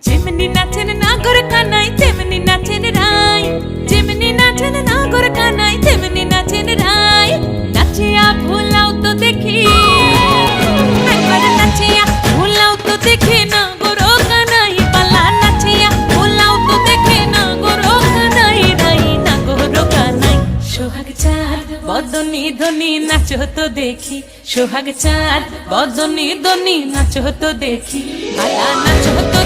যেমনি নাচেন নাগর কানাই তেমনি নাচেন রাই, যেমনি নাচেন নাগর কানাই তেমনি নাচেন রাই। নাচিয়া ভোলাও তো দেখি, একবার নাচিয়া ভোলাও তো দেখি নাগর কানাই পালা। নাচিয়া ভোলাও তো দেখি নাগর কানাই রাই, নাগর কানাই। সোহাগ চাঁদ বদনি ধনি নাচো তো দেখি, সোহাগ চাঁদ বদনি ধনি নাচো তো দেখি, পালা নাচো তো